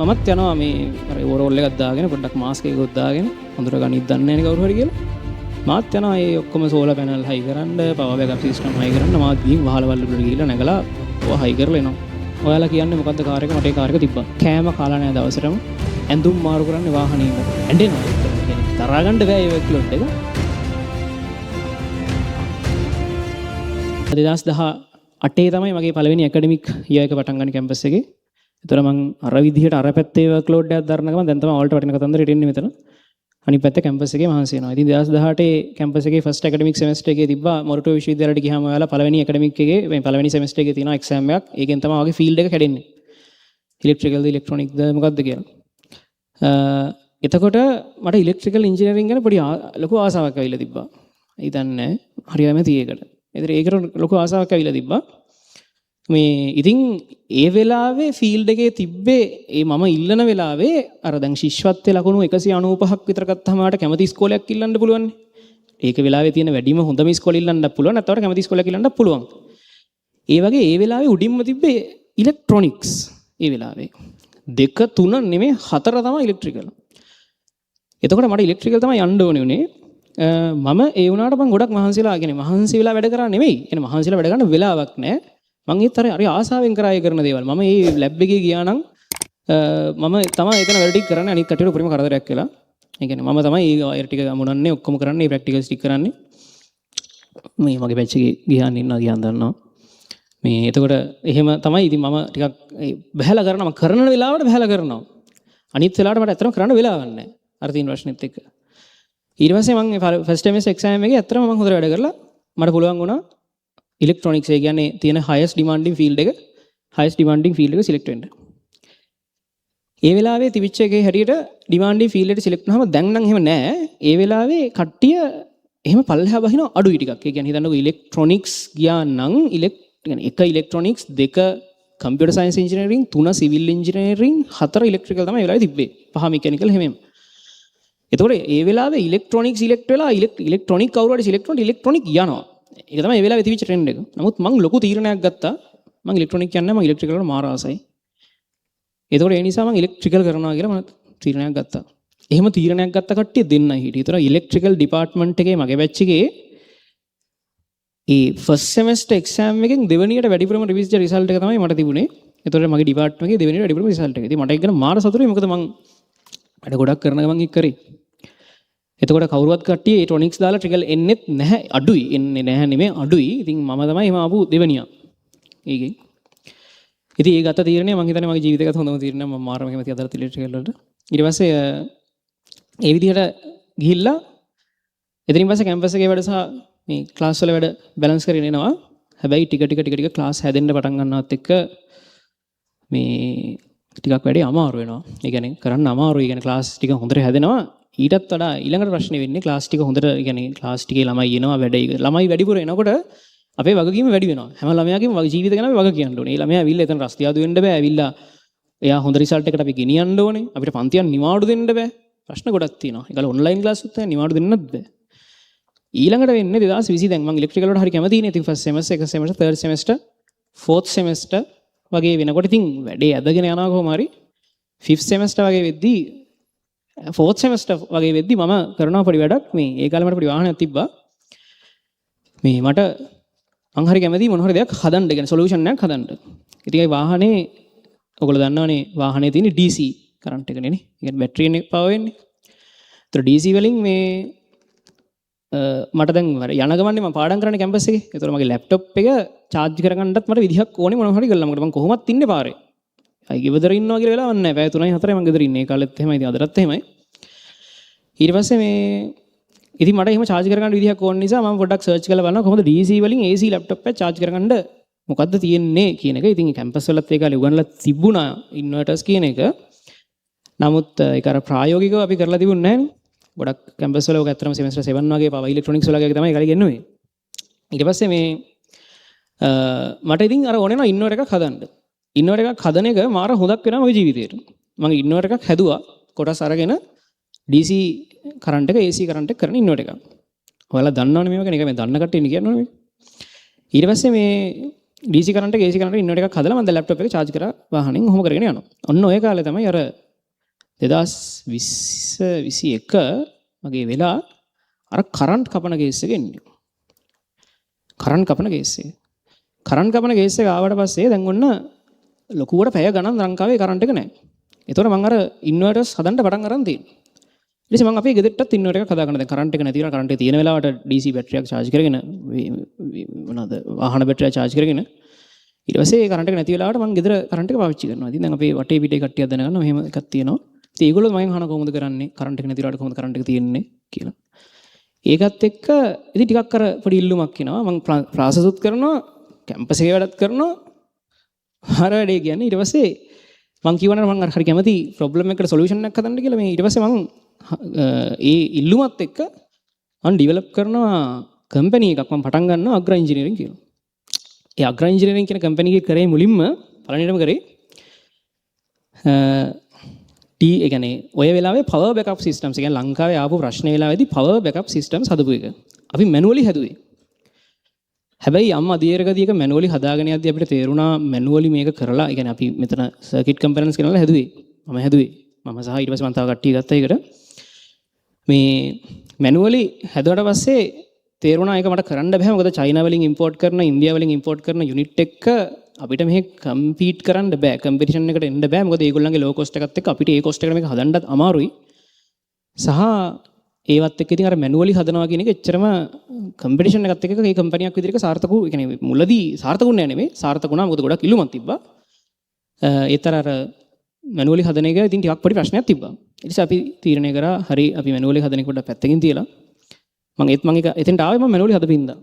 මමත් යනවා මේ අර ඕවරෝල් එකක් දාගෙන පොඩ්ඩක් මාස්ක් එකක් දාගෙන හොඳට ගණිත දන්නේ නැහැ නේ කවුරු හරි කියලා. මාත් යනවා ඒ ඔක්කොම සෝලර් පැනල් හයි කරන්න, පවර් බෑකප් සිස්ටම් හයි කරන්න මාත් ගිහින් වහලවල් වලට ගිහිල්ලා නැගලා ඔය හයි කරලා එනවා. ඔයාලා කියන්නේ මොකද්ද කාර් එක? මට ඒ කාර් එක තිබ්බා. කෑම කාලා නැහැ දවසටම. ඇඳුම් මාරු කරන්නේ වාහනේ ඉඳලා. ඇඬෙනවා. කියන්නේ තරහා ගන්න බෑ ඒ ක්ලොට් එක. 2018 තමයි මගේ පළවෙනි ඇකඩමික් ඉයර් එක පටන් ගන්න කැම්පස් එකේ. ඒතර මං අර විදිහට අර පැත්තේ වර්ක්ලෝඩ් එකක් දරන ගමන් දැන් තමයි ඕල්ට වටින කතන්දරට එන්නේ මෙතන. අනිත් පැත්තේ කැම්පස් එකේ මහන්සි වෙනවා. ඉතින් 2018 කැම්පස් එකේ ෆස්ට් ඇකඩමික් සෙමෙස්ටර් එකේ තිබ්බා මොරටුව විශ්වවිද්‍යාලයට ගියාම ඔයාලා පළවෙනි ඇකඩමික් එකේ මේ පළවෙනි සෙමෙස්ටර් එකේ තියෙනවා එක්සෑම් එකක්. ඒකෙන් තමයි වගේ ෆීල්ඩ් එක කැඩෙන්නේ. ඉලෙක්ට්‍රිකල්ද ඉලෙක්ට්‍රොනික්ද මොකක්ද කියලා. එතකොට මට ඉලෙක්ට්‍රිකල් ඉන්ජිනියරින් ගැන පොඩි ලොකු ආසාවක් ඇවිල්ලා තිබ්බා. හිතන්නේ හරියම තියෙකට. ඒකට ලොකු ආසාවක් ඇවිල්ලා තිබ්බා. මේ ඉතින් ඒ වෙලාවේ ෆීල්ඩ් එකේ තිබ්බේ ඒ මම ඉල්ලන වෙලාවේ අර දැන් ශිෂ්‍යත්වයේ ලකුණු 195ක් විතර ගත්තාම ආට කැමති ඉස්කෝලයක් ඉල්ලන්න පුළුවන්. ඒක වෙලාවේ තියෙන වැඩිම හොඳම ඉස්කෝලේ ඉල්ලන්නත් පුළුවන්. නැත්නම් කැමති ඉස්කෝලයක් ඉල්ලන්නත් පුළුවන්. ඒ වගේ ඒ වෙලාවේ උඩින්ම තිබ්බේ ඉලෙක්ට්‍රොනික්ස්. ඒ වෙලාවේ 2 3 නෙමෙයි 4 තමයි ඉලෙක්ට්‍රිකල්. එතකොට මට ඉලෙක්ට්‍රිකල් තමයි යන්න ඕනේ උනේ. මම ඒ වුණාට මම ගොඩක් මහන්සිලා මහන්සි වෙලා වැඩ කරා නෙමෙයි. එන මහන්සිලා වැඩ ගන්න වෙලාවක් නැහැ. මම ඒත් හරි ආසාවෙන් කරා ඒ කරන දේවල්. මම මේ ලැබ් එකේ ගියා නම් මම තමයි එතන වැඩ ටික කරන්නේ අනිත් කටියට උපරිම කරදරයක් කියලා. ඒ කියන්නේ මම තමයි ඒ වයර් ටික මුණන්නේ ඔක්කොම කරන්නේ ප්‍රැක්ටිකල්ස් ටික කරන්නේ. මේ මගේ බැච් එකේ ගියාන් ඉන්නවා ගියාන් දන්නවා. මේ එතකොට එහෙම තමයි ඉතින් මම ටිකක් බහැලා කරනවා. මම කරන වෙලාවට බහැලා කරනවා. අනිත් වෙලාවට මට ඇත්තටම කරන්න වෙලාවක් නැහැ. අර තියෙන ප්‍රශ්නෙත් එක්ක. ඊට පස්සේ මම ෆස්ට් සෙමෙස්ටර් එක්සෑම් එකේ ඇත්තටම මම හොඳට වැඩ කරලා මට පුළුවන් වුණා ඉලෙක්ට්‍රොනික්ස් ඒ කියන්නේ තියෙන highest demanding field එක සිලෙක්ට් වෙන්න. ඒ වෙලාවේ තිබිච්ච එකේ හැටියට demanding field එකට සිලෙක්ට් වුණාම දැන් නම් එහෙම නෑ. ඒ වෙලාවේ කට්ටිය එහෙම පල්ලෙහා බහිනවා අඩුයි ටිකක්. ඒ කියන්නේ හිතන්නකෝ ඉලෙක්ට්‍රොනික්ස් ගියා නම් එක electronics, 2 computer science engineering, 3 civil engineering, 4 electrical තමයි ඒ වෙලාවේ තිබ්බේ. 5 mechanical හැමෙම. එතකොට ඒ වෙලාවේ ඉලෙක්ට්‍රොනික්ස් ඉලෙක්ට් වෙලා ඉලෙක්ට්‍රොනික් කවුරු හරි සිලෙක්ට් වුණොත් ඉලෙක්ට්‍රොනික් යනවා. ඒක තමයි ඒ වෙලාවේ තිබිච්ච ට්‍රෙන්ඩ් එක. නමුත් මම ලොකු තීරණයක් ගත්තා. මම ඉලෙක්ට්‍රොනික් කියන්නේ මම ඉලෙක්ට්‍රිකල් වල මාර ආසයි. ඒතකොට ඒ නිසා මම ඉලෙක්ට්‍රිකල් කරනවා කියලා මම තීරණයක් ගත්තා. එහෙම තීරණයක් ගත්ත කට්ටිය දෙන්නයි හිටියේ. ඒතර ඉලෙක්ට්‍රිකල් ඩිපාර්ට්මන්ට් එකේ මගේ බැච් එකේ ඒ ෆස්ට් සෙමෙස්ටර් එක්සෑම් එකෙන් දෙවෙනියට වැඩිපුරම රිවිස්ඩ් රිසල්ට් එක තමයි මට තිබුණේ. ඒතකොට මගේ ඩිපාර්ට්මන්ට් එකේ දෙවෙනියට වැඩිපුරම රිසල්ට් එක. ඉතින් මට ඒක ගැන මාර සතුටුයි. මොකද මම වැඩ ගොඩක් කරන ගමන් ඒක කරේ. එතකොට කවුරුවත් කට්ටිය ඒ ටොනික්ස් දාලා ට්‍රිකල් එන්නෙත් නැහැ අඩුයි එන්නේ නැහැ නෙමෙයි අඩුයි. ඉතින් මම තමයි එහෙම ආපු දෙවනියා. ඒකෙන්. ඉතින් ඒ ගත්ත තීරණය මම හිතන්නේ මගේ ජීවිතේ ගත හොඳම තීරණයක්. මම මාරම කැමති අදට ඉලෙක්ට්‍රිකල් වලට. ඊට පස්සේ ඒ විදිහට ගිහිල්ලා එතනින් පස්සේ කැම්පස් එකේ වැඩ සහ මේ ක්ලාස් වල වැඩ බැලන්ස් කරගෙන එනවා. හැබැයි ටික ක්ලාස් හැදෙන්න පටන් ගන්නවත් එක්ක මේ ටිකක් වැඩි අමාරු වෙනවා. ඒ කියන්නේ කරන්න අමාරුයි. ඒ කියන්නේ ක්ලාස් ටික හොඳට හැදෙනවා. ඊටත් වඩා ඊළඟට ප්‍රශ්නේ වෙන්නේ ක්ලාස් ටික හොඳට يعني ක්ලාස් ටිකේ ළමයි එනවා වැඩේ ළමයි වැඩිපුර එනකොට අපේ වගකීම වැඩි වෙනවා හැම ළමයාගේම ජීවිත ගැන අපි වග කියන්න ඕනේ. ඒ ළමයා ඇවිල්ලා එතන රස්තියාදු වෙන්න බෑ. ඇවිල්ලා එයා හොඳ රිසල්ට් එකකට අපි ගෙනියන්න ඕනේ. අපිට පන්තියන් නිවාඩු දෙන්න බෑ. ප්‍රශ්න ගොඩක් තියෙනවා. ඒකල ඔන්ලයින් ක්ලාස් උත් නිවාඩු දෙන්නත් බෑ. ඊළඟට වෙන්නේ 2020 දැන් මම ඉලෙක්ට්‍රිකල් වලට හරි කැමතිනේ. ඉතින් first semester, second semester, third semester, fourth semester වගේ වෙනකොට ඉතින් වැඩේ ඇදගෙන යනවා කොහොම හරි. ෆිෆ්ත් සෙමෙස්ටර් වගේ වෙද්දී ෆෝර්ත් සෙමෙස්ටර් වගේ වෙද්දි මම කරනවා පොඩි වැඩක්. මේ ඒ කාලේ මට පොඩි වාහනයක් තිබ්බා. මේ මට මං හරි කැමති මොන හරි දෙයක් හදන්න, කියන්නේ සොලියුෂන් එකක් හදන්න. ඉතින් ඒ වාහනේ ඔයගොල්ලෝ දන්නවනේ වාහනේ තියෙන DC කරන්ට් එකනේ නේ. ඒ කියන්නේ බැටරි එකේ පවර් වෙන්නේ. ඒතර DC වලින් මේ මට දැන් යන ගමන්නේ මම පාඩම් කරන්නේ කැම්පස් එකේ. ඒතර මගේ ලැප්ටොප් එක charge කරගන්නත් මට විදිහක් ඕනේ මොනවා හරි කරලා. මොකද මම කොහොමත් ඉන්නේ පාරේ. අයි ගෙදර ඉන්නවා කියලා වෙලාවක් නැහැ. පැය 3යි 4යි මම ගෙදර ඉන්නේ. ඒ කාලෙත් එහෙමයි. ඉතින් අදටත් එහෙමයි. ඊට පස්සේ මේ ඉතින් මට එහෙම charge කරගන්න විදිහක් ඕන නිසා මම පොඩ්ඩක් search කරලා බලනවා කොහොමද DC වලින් AC laptop එක charge කරගන්න මොකද්ද තියෙන්නේ කියන එක. ඉතින් කැම්පස් වලත් ඒ කාලේ උගන්ලා තිබුණා inverters කියන එක. නමුත් ඒක අර ප්‍රායෝගිකව අපි කරලා තිබුණේ නැහැ. ගොඩක් කැම්පස් වල ඔක ඇත්තටම semester 7 වගේ පව ඉලෙක්ට්‍රොනික්ස් වල වගේ තමයි ඒ කාලේ ගෙන්නුවේ. ඊට පස්සේ මේ මට ඉතින් අර ඕනේ නා ඉන්වර්ටර් එකක් හදන්න. ඉන්වර්ටර් එකක් හදන එක මාර හොඳක් වෙනවා මගේ ජීවිතේට. මම ඉන්වර්ටර් එකක් හැදුවා. කොටස් අරගෙන DC කරන්ට් එක AC කරන්ට් එක කරන ඉන්වර්ටර් එකක්. ඔයාලා දන්නවනේ මේවා ගැන. ඒක මේ දන්න කට්ටිය ඉන්නේ කියනවනේ. ඊට පස්සේ මේ DC කරන්ට් එක AC කරන්ට් එක ඉන්වර්ටර් එකක් හදලා මම දැන් ලැප්ටොප් එක charge කරා වාහනෙන් ඔහොම කරගෙන යනවා. ඔන්න ඔය කාලේ තමයි අර 2020 21 වගේ වෙලා අර කරන්ට් කපන කේස් එක එන්නේ. කරන්ට් කපන කේස් එක. කරන්ට් කපන කේස් එක ආවට පස්සේ දැන් ඔන්න ලොකුවට පැය ගණන් ලංකාවේ කරන්ට් එක නැහැ. ඒතකොට මම අර ඉන්වර්ටර්ස් හදන්න පටන් අරන් තියෙනවා. ඊට පස්සේ මම අපේ ගෙදරටත් ඉන්වර්ටර් එකක් හදාගන්න දැන් කරන්ට් එක නැති වෙලා කරන්ට් එක තියෙන වෙලාවට DC බැටරියක් charge කරගෙන මොනවාද වාහන බැටරිය charge කරගෙන ඊට පස්සේ කරන්ට් එක නැති වෙලාවට මම ගෙදර කරන්ට් එක පාවිච්චි කරනවා. ඉතින් දැන් අපේ වටේ පිටේ කට්ටියක් දැනගන්නවා මෙහෙම එකක් තියෙනවා. ඉතින් ඒගොල්ලෝ මගෙන් අහන කොහොමද කරන්නේ කරන්ට් එක නැති වෙලාවට කොහොමද කරන්ට් එක තියෙන්නේ කියලා. ඒකත් එක්ක ඉතින් ටිකක් අර පොඩි ඉල්ලුමක් එනවා. මම ප්‍රාසෙස්ුත් කරනවා කැම්පස් එකේ වැඩත් කරනවා. හර වැඩේ කියන්නේ ඊට පස්සේ මං කියවනවා මං අර හරි කැමති ප්‍රොබ්ලම් එකකට සොලියුෂන් එකක් හදන්න කියලා. මේ ඊට පස්සේ මං ඒ ඉල්ලුමත් එක්ක මම ඩිවෙලොප් කරනවා කම්පැනි එකක් මම පටන් ගන්නවා අග්‍ර ඉන්ජිනියරින් කියලා. ඒ අග්‍ර ඉන්ජිනියරින් කියන කම්පැනි එක කරේ මුලින්ම පළවෙනිටම කරේ ඒ කියන්නේ ඔය වෙලාවේ power backup systems කියන්නේ ලංකාවේ ආපු ප්‍රශ්නේ වෙලාවේදී power backup systems හදපු එක. අපි මැනුවලි හැදුවේ. හැබැයි අම්මා අධීරකදී එක මැනුවලි හදාගෙන යද්දී අපිට තේරුණා මැනුවලි මේක කරලා ඒ කියන්නේ අපි මෙතන සර්කිට් කම්පැනන්ස් කරලා හැදුවේ. මම හැදුවේ. මම සහ ඊට පස්සේ මම තව කට්ටිය ගත්තා ඒකට. මේ මැනුවලි හැදුවට පස්සේ තේරුණා ඒක මට කරන්න බෑ. මොකද චයිනා වලින් ඉම්පෝට් කරන ඉන්දියා වලින් ඉම්පෝට් කරන යුනිට් එක අපිට මෙහෙ කම්පීට් කරන්න බෑ. කම්පිටිෂන් එකට එන්න බෑ. මොකද ඒගොල්ලන්ගේ ලෝ කොස්ට් එකත් එක්ක අපිට ඒ කොස්ට් එකට මේක හදන්නත් අමාරුයි. සහ ඒවත් එක්ක ඉතින් අර මැනුවලි හදනවා කියන එක එච්චරම කම්පිටිෂන් එකත් එක්ක ඒ කම්පැනියක් විදිහට සාර්ථක වූ, ඒ කියන්නේ මුලදී සාර්ථක වුණේ නැහැ නෙමෙයි. සාර්ථක වුණා මොකද ගොඩක් ඉල්ලුමක් තිබ්බා. ඒතර අර මැනුවලි හදන එක ඉතින් ටිකක් පොඩි ප්‍රශ්නයක් තිබ්බා. ඊට පස්සේ අපි තීරණය කරා හරි අපි මැනුවලි හදන එක පොඩ්ඩක් පැත්තකින් තියලා මම ඒක එතෙන්ට ආවේ මම මැනුවලි හදපින්දා.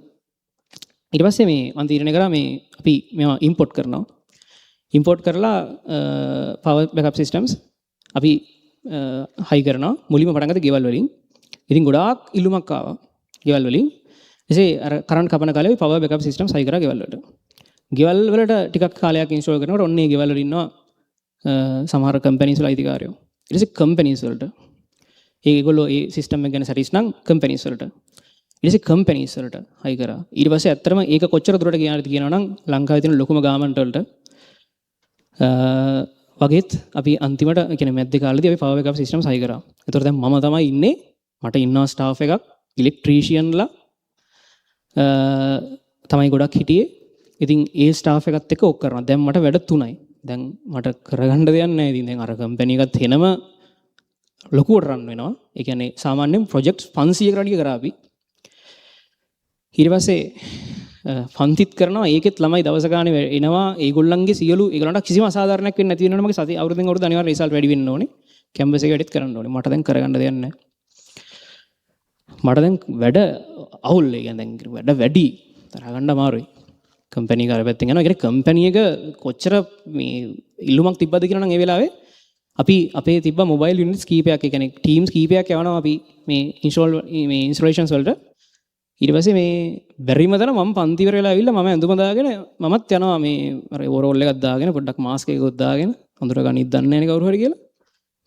ඊට පස්සේ මේ මම තීරණය කරා මේ අපි මේවා ඉම්පෝට් කරනවා. ඉම්පෝට් කරලා power backup systems අපි හයි කරනවා. මුලින්ම පටන් ගත්ත ගෙවල් වලින්. ඉතින් ගොඩාක් ඉල්ලුමක් ආවා ගෙවල් වලින්. එසේ අර කරන්ට් කපන කාලේ අපි power backup systems හයි කරා ගෙවල් වලට. ගෙවල් වලට ටිකක් කාලයක් ඉන්ස්ටෝල් කරනකොට ඔන්න ඒ ගෙවල් වල ඉන්නවා සමහර කම්පැනිස් වල අයිතිකාරයෝ. ඊට පස්සේ කම්පැනිස් වලට ඒගොල්ලෝ ඒ සිස්ටම් එක ගැන සැටිස් නම් කම්පැනිස් වලට ඊට පස්සේ කම්පැනිස් වලට හයි කරා. ඊට පස්සේ ඇත්තටම ඒක කොච්චර දුරට ගියාද කියනවා නම් ලංකාවේ තියෙන ලොකුම ගාමන්ට් වලට වගේත් අපි අන්තිමට කියන්නේ මැද්දේ කාලේදී අපි power backup systems හයි කරා. ඒතකොට දැන් මම තමයි ඉන්නේ. මට ඉන්නවා ස්ටාෆ් එකක් ඉලෙක්ට්‍රීෂියන්ලා තමයි ගොඩක් හිටියේ. ඉතින් ඒ ස්ටාෆ් එකත් එක්ක ඔක් කරනවා. දැන් මට වැඩ 3යි. දැන් මට කරගන්න දෙයක් නැහැ. ඉතින් දැන් අර කම්පැනි එකත් එනම ලොකුවට රන් වෙනවා. ඒ කියන්නේ සාමාන්‍යයෙන් ප්‍රොජෙක්ට්ස් 500කට වැඩි කරා අපි. ඊට පස්සේ ෆන්තිත් කරනවා. ඒකෙත් ළමයි දවස ගානේ එනවා. ඒගොල්ලන්ගේ සියලු ඒගොල්ලන්ට කිසිම අසාධාරණයක් වෙන්නේ නැති වෙනවනේ. මගේ සති අවුරුද්දෙන් අවුරුද්ද අනිවාර්ය රිසල්ට් වැඩි වෙන්න ඕනේ. කැම්පස් එක වැඩිත් කරන්න ඕනේ. මට දැන් කරගන්න දෙයක් නැහැ. මට දැන් වැඩ අවුල්. ඒ කියන්නේ දැන් වැඩ වැඩි. තරහ ගන්න අමාරුයි. කම්පැනි එක අර පැත්තෙන් යනවා. ඒ කියන්නේ කම්පැනි එක කොච්චර මේ ඉල්ලුමක් තිබ්බද කියලා නම් ඒ වෙලාවේ අපි අපේ තිබ්බ මොබයිල් යුනිට්ස් කීපයක්, ඒ කියන්නේ ටීම්ස් කීපයක් යවනවා අපි මේ ඉන්ස්ටොලේෂන්ස් වලට. ඊට පස්සේ මේ බැරිම තරම් මම පන්ති ඉවර වෙලා ඇවිල්ලා මම ඇඳුම දාගෙන මමත් යනවා මේ අර ඕවරෝල් එකක් දාගෙන පොඩ්ඩක් මාස්ක් එකකුත් දාගෙන අඳුර ගනිත් දන්නේ නැහැ නේ කවුරු හරි කියලා.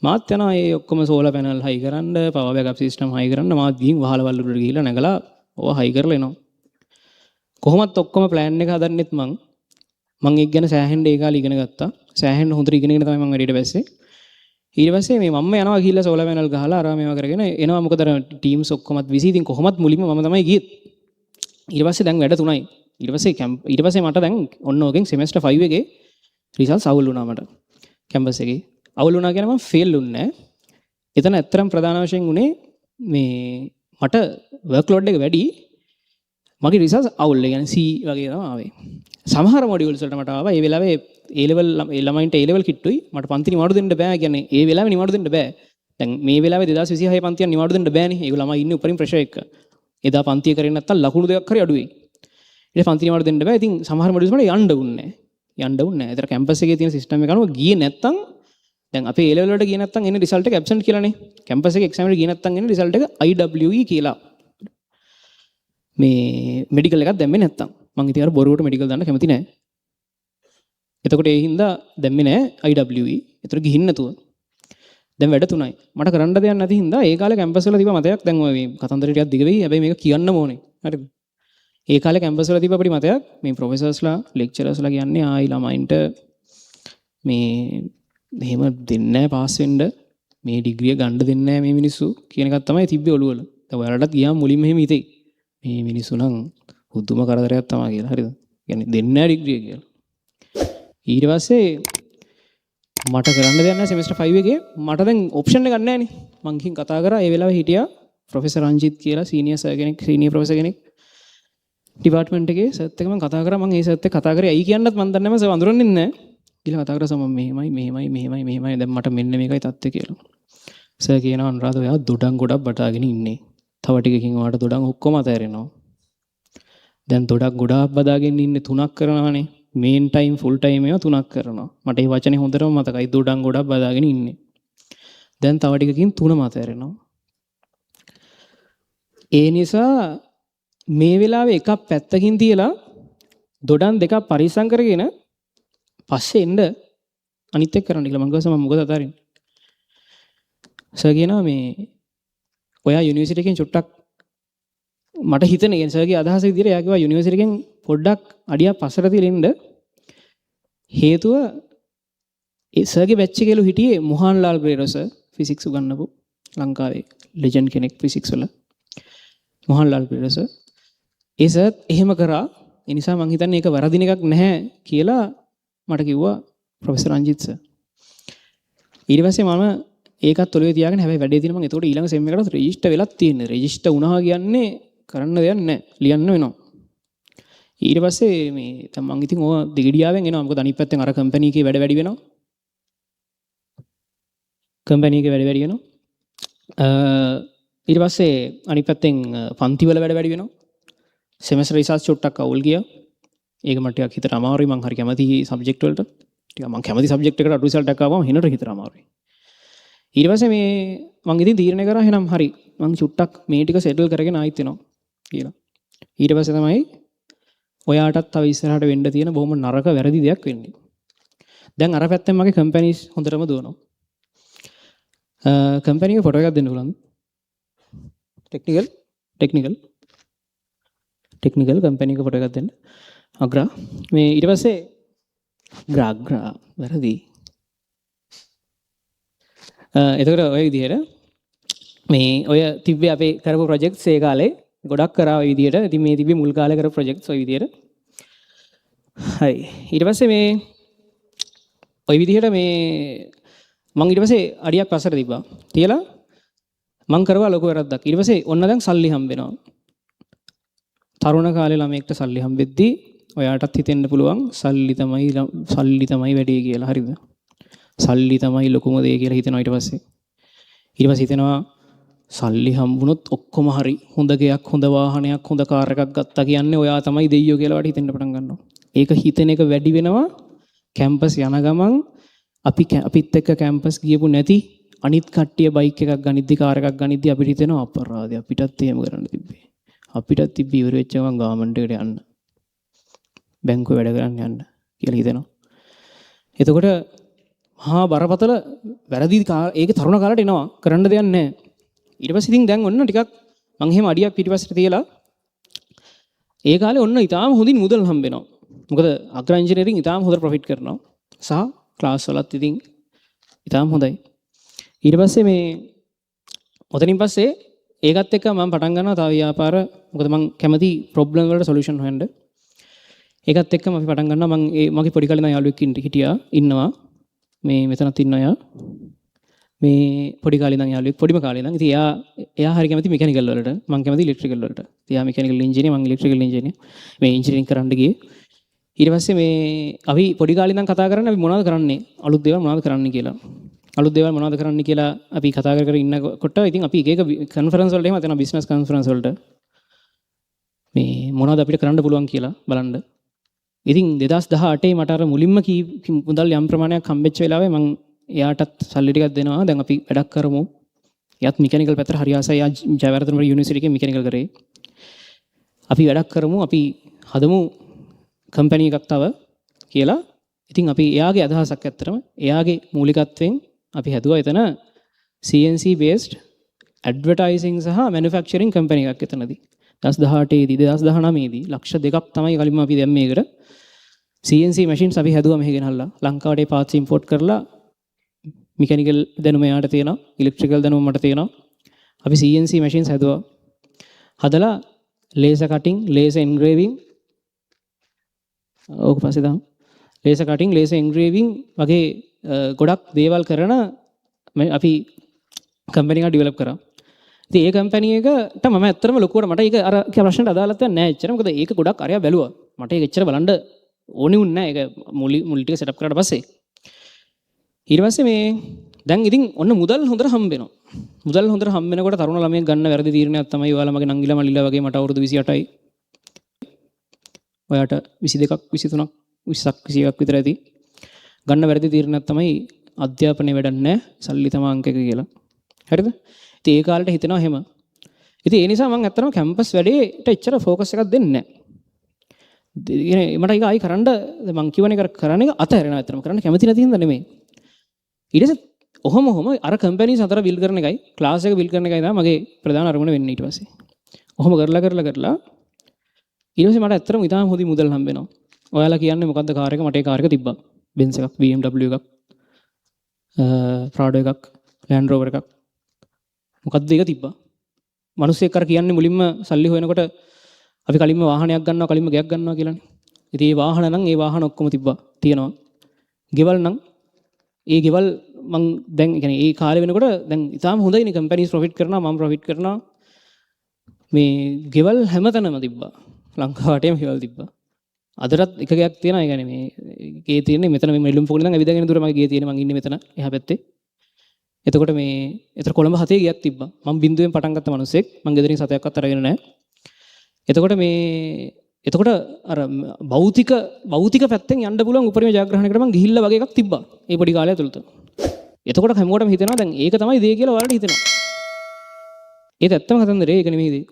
මාත් යනවා ඒ ඔක්කොම සෝලර් පැනල් හයි කරන්න, පවර් බෑකප් සිස්ටම් හයි කරන්න. මාත් ගිහින් වහලවල් උඩට ගිහිල්ලා නැගලා ඕවා හයි කරලා එනවා. කොහොමත් ඔක්කොම ප්ලෑන් එක හදන්නෙත් මං ඒක ගැන සෑහෙන්න ඒ කාලේ ඉගෙන ගත්තා. සෑහෙන්න හොඳට ඉගෙනගෙන තමයි මම වැඩේට බැස්සේ. ඊට පස්සේ මේ මම යනවා ගිහිල්ලා සෝලර් පැනල් ගහලා අර මේවා කරගෙන එනවා. මොකද අර ටීම්ස් ඔක්කොමත් විසි. ඉතින් කොහොමත් මුලින්ම මම තමයි ගියේ. ඊට පස්සේ දැන් වැඩ 3යි. ඊට පස්සේ මට දැන් ඔන්න ඕකෙන් සෙමෙස්ටර් 5 එකේ රිසල්ට්ස් අවුල් වුණා මට. කැම්පස් එකේ අවුල් වුණා කියන මම ෆේල් වුණේ නැහැ. එතන ඇත්තටම ප්‍රධාන වශයෙන් උනේ මේ මට වර්ක් ලෝඩ් එක වැඩි. මගේ රිසල්ට්ස් අවුල්. ඒ කියන්නේ C වගේ තමයි ආවේ. සමහර මොඩියුල්ස් වලට මට ආවා. ඒ වෙලාවේ A level ළමයින්ට A level කිට්ටුයි. මට පන්ති නිවාඩු දෙන්න බෑ. කියන්නේ ඒ වෙලාවේ නිවාඩු දෙන්න බෑ. දැන් මේ වෙලාවේ 2026 පන්තියක් නිවාඩු දෙන්න බෑනේ. ඒක ළමයි ඉන්නේ උඩින් ප්‍රෙෂර් එක. එදා පන්තිය කරේ නැත්තම් ලකුණු දෙකක් හරි අඩු වෙයි. ඊට පන්ති නිවාඩු දෙන්න බෑ. ඉතින් සමහර මොඩියුල්ස් වලට යන්න උන්නේ නැහැ. ඒතර කැම්පස් එකේ තියෙන සිස්ටම් එක අනුව ගියේ නැත්තම් දැන් අපේ A level වලට ගියේ නැත්තම් එන්නේ රිසල්ට් එක ඇබ්සන්ට් කියලානේ. කැම්පස් එකේ එක්සෑම් එකට ගියේ නැත්තම් එන්නේ රිසල්ට් එක IWE කියලා. මේ මෙඩිකල් එකක් දැම්මේ නැත්තම් මම ඉතින් අර බොරුවට මෙඩිකල් දාන්න කැමති නැහැ. එතකොට ඒ හින්දා දැම්මේ නැහැ IWE. ඒතර ගිහින් නැතුව. දැන් වැඩ 3යි. මට කරන්න දෙයක් නැති හින්දා ඒ කාලේ කැම්පස් වල තිබ්බ මතයක් දැන් ඔය මේ කතන්දර ටිකක් දිග වෙයි. හැබැයි මේක කියන්න ඕනේ. හරිද? ඒ කාලේ කැම්පස් වල තිබ්බ අපිට මතයක් මේ ප්‍රොෆෙසර්ස්ලා ලෙක්චරර්ස්ලා කියන්නේ ආයි ළමයින්ට මේ එහෙම දෙන්නේ නැහැ පාස් වෙන්න මේ ඩිග්‍රිය ගන්න දෙන්නේ නැහැ මේ මිනිස්සු කියන එකක් තමයි තිබ්බේ ඔළුවල. දැන් ඔයාලටත් ගියාම මුලින්ම එහෙම හිතේ. මේ මිනිස්සු නම් හුදුම කරදරයක් තමයි කියලා. හරිද? කියන්නේ දෙන්නේ නැහැ ඩිග්‍රිය කියලා. ඊට පස්සේ මට කරන්න දෙයක් නැහැ සෙමිස්ටර් 5 එකේ මට දැන් ඔප්ෂන් එකක් නැහැ නේ. මං ගිහින් කතා කරා ඒ වෙලාවේ හිටියා ප්‍රොෆෙසර් රංජිත් කියලා සීනියර් ප්‍රොෆෙසර් කෙනෙක් ඩිපාර්ට්මන්ට් එකේ සර්ත් එක මම කතා කරා මම ඒ සර්ත් එක කතා කරේ ඇයි කියන්නත් මම දන්නේ නැහැ මම වඳුරන්නේ නැහැ. ඊළඟ කතා කරා සම මෙහෙමයි දැන් මට මෙන්න මේකයි තත්ත්වය කියලා. සර් කියනවා අනුරාධ ඔයා දොඩම් ගොඩක් බටාගෙන ඉන්නේ. තව ටිකකින් ඔයාට දොඩම් ඔක්කොම අතහැරෙනවා. දැන් දොඩක් ගොඩාක් බදාගෙන ඉන්නේ 3ක් කරනවානේ. මේන් ටයිම් ෆුල් ටයිම් ඒවා 3ක් කරනවා. මට මේ වචනේ හොඳටම මතකයි. දොඩම් ගොඩක් බදාගෙන ඉන්නේ. දැන් තව ටිකකින් 3ම අතහැරෙනවා. ඒ නිසා මේ වෙලාවේ එකක් පැත්තකින් තියලා දොඩම් දෙකක් පරිස්සම් කරගෙන පස්සේ එන්න අනිත් එක කරන්න කියලා මම ගිහම මොකද අතාරින්නේ. සර් කියනවා මේ ඔයා යුනිවර්සිටි එකෙන් චුට්ටක් මට හිතෙන ඒ සර්ගේ අදහස විදිහට එයා කිව්වා යුනිවර්සිටි එකෙන් පොඩ්ඩක් අඩියක් පස්සට තියලා ඉන්න හේතුව ඒ සර්ගේ බැච් එකේලු හිටියේ මොහන්ලාල් පෙරේරා සර් ෆිසික්ස් උගන්වපු ලංකාවේ ලෙජන්ඩ් කෙනෙක් ෆිසික්ස් වල මොහන්ලාල් පෙරේරා සර් ඒ සර් එහෙම කරා ඒ නිසා මං හිතන්නේ ඒක වරදින එකක් නැහැ කියලා මට කිව්වා ප්‍රොෆෙසර් රංජිත් සර්. ඊට පස්සේ මම ඒකත් ඔළුවේ තියාගෙන හැබැයි වැඩේ තියෙන මම ඒතකොට ඊළඟ සෙම් එකකට රෙජිස්ටර් වෙලක් තියෙන්නේ. රෙජිස්ටර් වුණා කියන්නේ කරන්න දෙයක් නැහැ. ලියන්න වෙනවා. ඊට පස්සේ මේ දැන් මං ඉතින් ඕවා දෙගිඩියාවෙන් එනවා. මොකද අනිත් පැත්තෙන් අර කම්පැනි එකේ වැඩ වැඩි වෙනවා. කම්පැනි එකේ වැඩ වැඩි වෙනවා. ඊට පස්සේ අනිත් පැත්තෙන් පන්ති වල වැඩ වැඩි වෙනවා. සෙමෙස්ටර් රිසර්ච් චුට්ටක් අවුල් ගියා. ඒක මට ටිකක් හිතට අමාරුයි. මං හරි කැමති සබ්ජෙක්ට් වලට. ටිකක් මං කැමති සබ්ජෙක්ට් එකට අඩු රිසල්ට් එකක් ආවම හිනට හිතට අමාරුයි. ඊට පස්සේ මේ මං ඉතින් තීරණය කරා එහෙනම් හරි මං චුට්ටක් මේ ටික සෙටල් කරගෙන ආයිත් එනවා කියලා. ඊට පස්සේ තමයි ඔයාටත් තව ඉස්සරහට වෙන්න තියෙන බොහොම නරක වැරදි දෙයක් වෙන්නේ. දැන් අර පැත්තෙන් මගේ කම්පැනිස් හොඳටම දුවනවා. කම්පැනි එකේ ෆොටෝ එකක් දෙන්න පුළුවන්ද? ටෙක්නිකල් කම්පැනි එකේ ෆොටෝ එකක් දෙන්න. අග්‍රා මේ ඊට පස්සේ අග්‍රා වැරදි. එතකොට ඔය විදිහට මේ ඔය තිබ්බේ අපේ කරපු ප්‍රොජෙක්ට්ස් ඒ කාලේ ගොඩක් කරා ඔය විදිහට. ඉතින් මේ තිබ්බේ මුල් කාලේ කරපු ප්‍රොජෙක්ට්ස් ඔය විදිහට. හරි. ඊට පස්සේ මේ ඔය විදිහට මේ මං ඊට පස්සේ අඩියක් පස්සට තිබ්බා. තියලා මං කරවා ලොකු වැරද්දක්. ඊට පස්සේ ඔන්න දැන් සල්ලි හම්බ වෙනවා. තරුණ කාලේ ළමයෙක්ට සල්ලි හම්බෙද්දී ඔයාටත් හිතෙන්න පුළුවන් සල්ලි තමයි වැඩේ කියලා. හරිද? සල්ලි තමයි ලොකුම දේ කියලා හිතනවා ඊට පස්සේ. ඊට පස්සේ හිතනවා සල්ලි හම්බුනොත් ඔක්කොම හරි. හොඳ ගයක්, හොඳ වාහනයක්, හොඳ කාර් එකක් ගත්තා කියන්නේ ඔයා තමයි දෙයියෝ කියලා වට හිතෙන්න පටන් ගන්නවා. ඒක හිතෙන එක වැඩි වෙනවා. කැම්පස් යන ගමන් අපිත් එක්ක කැම්පස් ගියපු නැති අනිත් කට්ටිය බයික් එකක් ගනිද්දි කාර් එකක් ගනිද්දි අපිට හිතෙනවා අපරාධය අපිටත් එහෙම කරන්න තිබ්බේ. අපිටත් තිබ්බේ ඉවර වෙච්ච ගමන් ගාමන්ට් එකට යන්න. බැංකුවේ වැඩ කරන්න යන්න කියලා හිතෙනවා. එතකොට මහා බරපතල වැරදි ඒක තරුණ කාලේට එනවා කරන්න දෙයක් නැහැ. ඊට පස්සේ ඉතින් දැන් ඔන්න ටිකක් මං එහෙම අඩියක් පිටිපස්සට තියලා ඒ කාලේ ඔන්න ඊටාම හොඳින් මුදල් හම්බ වෙනවා. මොකද අග්‍ර ඉංජිනේරින් ඊටාම හොඳට ප්‍රොෆිට් කරනවා. සහ ක්ලාස් වලත් ඉතින් ඊටාම හොඳයි. ඊට පස්සේ මේ ඔතනින් පස්සේ ඒකත් එක්ක මම පටන් ගන්නවා තව ව්‍යාපාර. මොකද මං කැමති ප්‍රොබ්ලම් වලට සොලියුෂන් හොයන්න. ඒකත් එක්කම අපි පටන් ගන්නවා. මං මගේ පොඩි කාලේ ඉඳන් යාළුවෙක් ඉන්නවා. මේ මෙතනත් ඉන්න අය මේ පොඩි කාලේ ඉඳන් යාළුවෙක් පොඩිම කාලේ ඉඳන්. ඉතින් එයා හරි කැමති මෙකැනිකල් වලට. මං කැමති ඉලෙක්ට්‍රිකල් වලට. ඉතින් එයා මෙකැනිකල් ඉංජිනේර මං ඉලෙක්ට්‍රිකල් ඉංජිනේර. මේ ඉංජිනේරින් කරන්න ගියේ. ඊට පස්සේ මේ අපි පොඩි කාලේ ඉඳන් කතා කරන්නේ අපි මොනවද කරන්නේ? අලුත් දේවල් මොනවද කරන්න කියලා. අලුත් දේවල් මොනවද කරන්න කියලා අපි කතා කර ඉන්නකොට ඉතින් අපි එක කන්ෆරන්ස් වලට එහෙම යනවා බිස්නස් කන්ෆරන්ස් වලට. මේ මොනවද අපිට කරන්න පුළුවන් කියලා බලන්න. ඉතින් 2018 මට අර මුලින්ම මුදල් යම් ප්‍රමාණයක් හම්බෙච්ච වෙලාවේ මම එයාටත් සල්ලි ටිකක් දෙනවා. දැන් අපි වැඩක් කරමු. එයාත් මෙකැනිකල් පැත්තට හරි ආසයි. එයා ජයවර්ධන යුනිවර්සිටි එකේ මෙකැනිකල් කරේ. අපි වැඩක් කරමු. අපි හදමු කම්පැනි එකක් තව කියලා. ඉතින් අපි එයාගේ අදහසක් ඇත්තටම එයාගේ මූලිකත්වයෙන් අපි හැදුවා එතන CNC based advertising සහ manufacturing කම්පැනි එකක් එතනදී. 2018 දී 2019 දී ලක්ෂ 2ක් තමයි කලින්ම අපි දැන් මේකට CNC machines අපි හැදුවා මෙහෙ ගෙනල්ලා ලංකාවට ඒ parts import කරලා mechanical දැනුම යාට තියෙනවා electrical දැනුම මට තියෙනවා අපි CNC machines හැදුවා හදලා laser cutting laser engraving ඕක පස්සේ දාමු laser cutting laser engraving වගේ ගොඩක් දේවල් කරන අපි කම්පැනි එකක් ඩෙවලොප් කරා. ඉතින් ඒ කම්පැනි එකට මම ඇත්තටම ලොකුවට මට ඒක අර ප්‍රශ්නට අදාළත්වයක් නැහැ එච්චර. මොකද ඒක ගොඩක් අරයා බැලුවා. මට ඒක එච්චර බලන්න ඕනේ වුණේ නැහැ. ඒක මුල් ටික සෙටප් කරාට පස්සේ. ඊට පස්සේ මේ දැන් ඉතින් ඔන්න මුදල් හොඳට හම්බ වෙනවා. මුදල් හොඳට හම්බ වෙනකොට තරුණ ළමයෙක් ගන්න වැරදි තීරණයක් තමයි ඔයාලා මගේ නංගිලා මල්ලිලා වගේ මට අවුරුදු 28යි. ඔයාට 22ක් 23ක් 20ක් 21ක් විතර ඇති. ගන්න වැරදි තීරණයක් තමයි අධ්‍යාපනයේ වැඩක් නැහැ සල්ලි තමයි අංක එක කියලා. හරිද? ඉතින් ඒ කාලේට හිතෙනවා එහෙම. ඉතින් ඒ නිසා මම ඇත්තටම කැම්පස් වැඩේට එච්චර ફોකස් එකක් දෙන්නේ නැහැ. මට ඒක ආයි කරන්න මම කියවන එක කරන්න එක අතහැරෙනවා ඇත්තටම කරන්න කැමති නැති හින්දා නෙමෙයි. ඊට පස්සේ ඔහොම අර කම්පැනිස් අතර බිල් කරන එකයි ක්ලාස් එක බිල් කරන එකයි තමයි මගේ ප්‍රධාන අරමුණ වෙන්නේ ඊට පස්සේ. ඔහොම කරලා ඊට පස්සේ මට ඇත්තටම ඉතාලම හොඳ මුදල් හම්බ වෙනවා. ඔයාලා කියන්නේ මොකද්ද කාර් එක? මට ඒ කාර් එක තිබ්බා. Benz එකක්, BMW එකක්, Prado එකක්, Land Rover එකක්. මොකද්ද ඒක තිබ්බා. මිනිස්සෙක් අර කියන්නේ මුලින්ම සල්ලි හොයනකොට අපි කලින්ම වාහනයක් ගන්නවා කලින්ම ගයක් ගන්නවා කියලානේ. ඉතින් ඒ වාහන නම් ඒ වාහන ඔක්කොම තිබ්බා තියෙනවා. ගෙවල් නම් ඒ ගෙවල් මං දැන් يعني ඒ කාලේ වෙනකොට දැන් ඉතාලම හොඳයිනේ කම්පැනිස් ප්‍රොෆිට් කරනවා මම ප්‍රොෆිට් කරනවා. මේ ගෙවල් හැමතැනම තිබ්බා. ලංකාවටම ගෙවල් තිබ්බා. අදටත් එක ගයක් තියෙනවා. ඒ කියන්නේ මේ ගේ තියෙන්නේ මෙතන මේ නෙළුම් පොකුණේ ඉඳන් ඇවිදගෙන දුර මගේ ගේ තියෙන්නේ මං ඉන්නේ මෙතන එහා පැත්තේ. එතකොට මේ එතන කොළඹ 7 ගියක් තිබ්බා. මම බින්දුවෙන් පටන් ගත්ත මිනිස්සෙක්. මං ගෙදරින් සතයක්වත් අරගෙන නැහැ. එතකොට අර භෞතික පැත්තෙන් යන්න පුළුවන් උපරිම ජයග්‍රහණයකට මං ගිහිල්ලා වගේ එකක් තිබ්බා. ඒ පොඩි කාලය තුලත. එතකොට හැමෝටම හිතෙනවා දැන් ඒක තමයි දේ කියලා ඔයාලට හිතෙනවා. ඒත් ඇත්තම කතන්දරේ ඒක නෙමෙයි දේ.